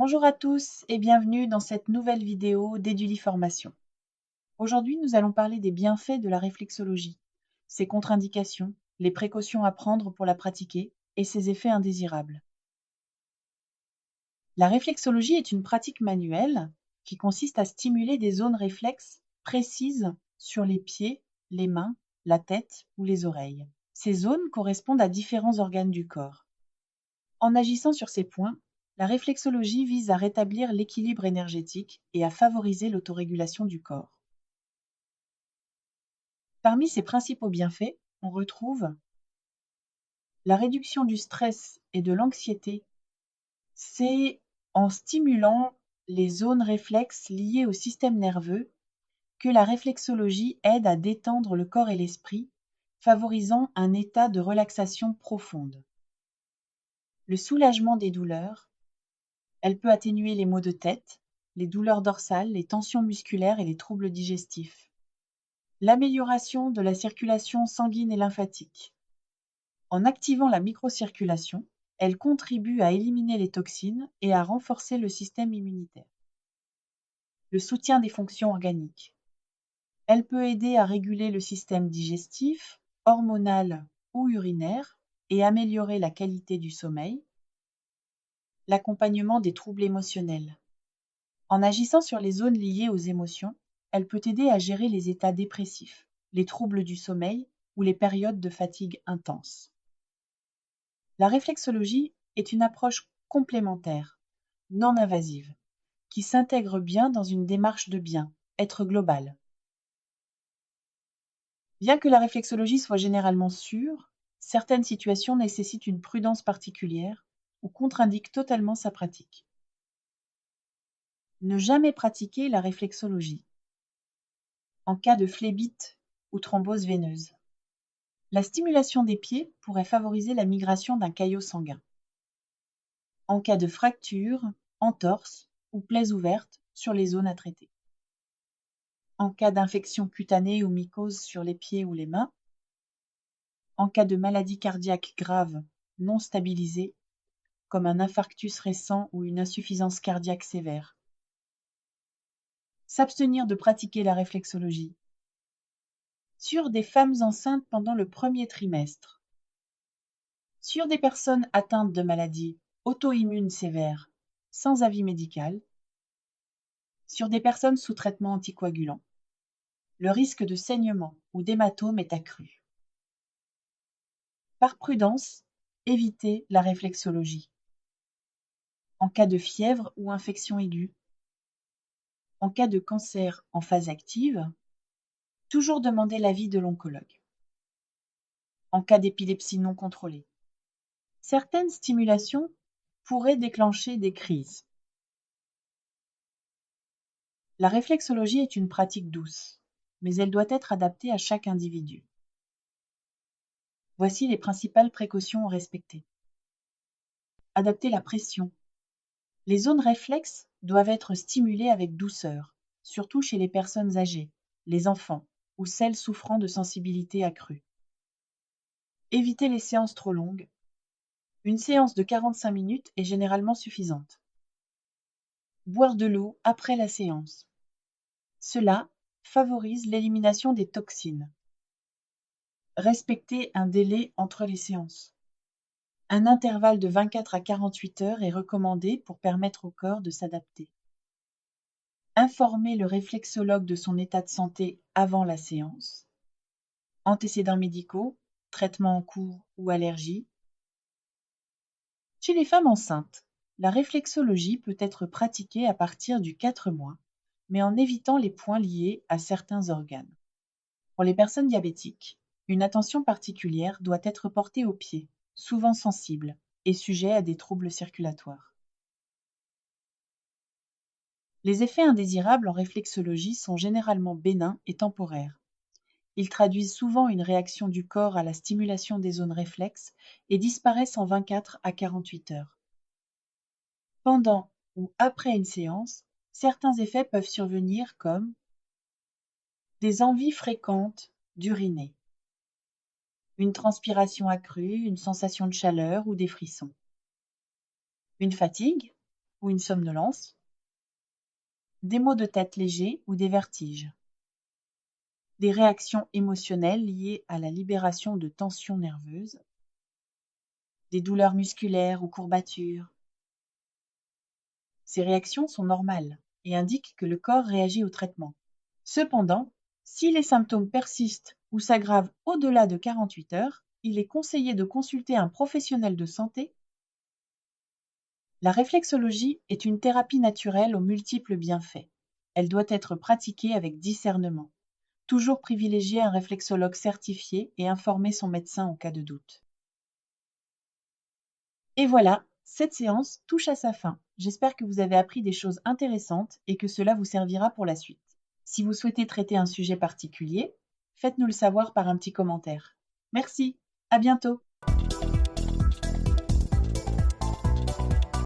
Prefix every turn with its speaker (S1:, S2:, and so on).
S1: Bonjour à tous et bienvenue dans cette nouvelle vidéo d'Eduli Formation. Aujourd'hui, nous allons parler des bienfaits de la réflexologie, ses contre-indications, les précautions à prendre pour la pratiquer et ses effets indésirables. La réflexologie est une pratique manuelle qui consiste à stimuler des zones réflexes précises sur les pieds, les mains, la tête ou les oreilles. Ces zones correspondent à différents organes du corps. En agissant sur ces points, la réflexologie vise à rétablir l'équilibre énergétique et à favoriser l'autorégulation du corps. Parmi ses principaux bienfaits, on retrouve la réduction du stress et de l'anxiété. C'est en stimulant les zones réflexes liées au système nerveux que la réflexologie aide à détendre le corps et l'esprit, favorisant un état de relaxation profonde. Le soulagement des douleurs. Elle peut atténuer les maux de tête, les douleurs dorsales, les tensions musculaires et les troubles digestifs. L'amélioration de la circulation sanguine et lymphatique. En activant la microcirculation, elle contribue à éliminer les toxines et à renforcer le système immunitaire. Le soutien des fonctions organiques. Elle peut aider à réguler le système digestif, hormonal ou urinaire et améliorer la qualité du sommeil. L'accompagnement des troubles émotionnels. En agissant sur les zones liées aux émotions, elle peut aider à gérer les états dépressifs, les troubles du sommeil ou les périodes de fatigue intense. La réflexologie est une approche complémentaire, non invasive, qui s'intègre bien dans une démarche de bien, être global. Bien que la réflexologie soit généralement sûre, certaines situations nécessitent une prudence particulière ou contre-indiquent totalement sa pratique. Ne jamais pratiquer la réflexologie. En cas de phlébite ou thrombose veineuse. La stimulation des pieds pourrait favoriser la migration d'un caillot sanguin. En cas de fracture, entorse ou plaies ouvertes sur les zones à traiter. En cas d'infection cutanée ou mycose sur les pieds ou les mains. En cas de maladie cardiaque grave non stabilisée, comme un infarctus récent ou une insuffisance cardiaque sévère. S'abstenir de pratiquer la réflexologie. Sur des femmes enceintes pendant le premier trimestre. Sur des personnes atteintes de maladies auto-immunes sévères, sans avis médical. Sur des personnes sous traitement anticoagulant. Le risque de saignement ou d'hématome est accru. Par prudence, évitez la réflexologie. En cas de fièvre ou infection aiguë. En cas de cancer en phase active, toujours demander l'avis de l'oncologue. En cas d'épilepsie non contrôlée. Certaines stimulations pourraient déclencher des crises. La réflexologie est une pratique douce, mais elle doit être adaptée à chaque individu. Voici les principales précautions à respecter. Adapter la pression. Les zones réflexes doivent être stimulées avec douceur, surtout chez les personnes âgées, les enfants ou celles souffrant de sensibilité accrue. Éviter les séances trop longues. Une séance de 45 minutes est généralement suffisante. Boire de l'eau après la séance. Cela favorise l'élimination des toxines. Respecter un délai entre les séances. Un intervalle de 24 à 48 heures est recommandé pour permettre au corps de s'adapter. Informer le réflexologue de son état de santé avant la séance. Antécédents médicaux, traitements en cours ou allergies. Chez les femmes enceintes, la réflexologie peut être pratiquée à partir du 4 mois, mais en évitant les points liés à certains organes. Pour les personnes diabétiques, une attention particulière doit être portée aux pieds, souvent sensibles et sujets à des troubles circulatoires. Les effets indésirables en réflexologie sont généralement bénins et temporaires. Ils traduisent souvent une réaction du corps à la stimulation des zones réflexes et disparaissent en 24 à 48 heures. Pendant ou après une séance, certains effets peuvent survenir comme des envies fréquentes d'uriner, une transpiration accrue, une sensation de chaleur ou des frissons, une fatigue ou une somnolence, des maux de tête légers ou des vertiges, des réactions émotionnelles liées à la libération de tensions nerveuses, des douleurs musculaires ou courbatures. Ces réactions sont normales et indiquent que le corps réagit au traitement. Cependant, si les symptômes persistent ou s'aggravent au-delà de 48 heures, il est conseillé de consulter un professionnel de santé. La réflexologie est une thérapie naturelle aux multiples bienfaits. Elle doit être pratiquée avec discernement. Toujours privilégier un réflexologue certifié et informer son médecin en cas de doute. Et voilà, cette séance touche à sa fin. J'espère que vous avez appris des choses intéressantes et que cela vous servira pour la suite. Si vous souhaitez traiter un sujet particulier, faites-nous le savoir par un petit commentaire. Merci, à bientôt.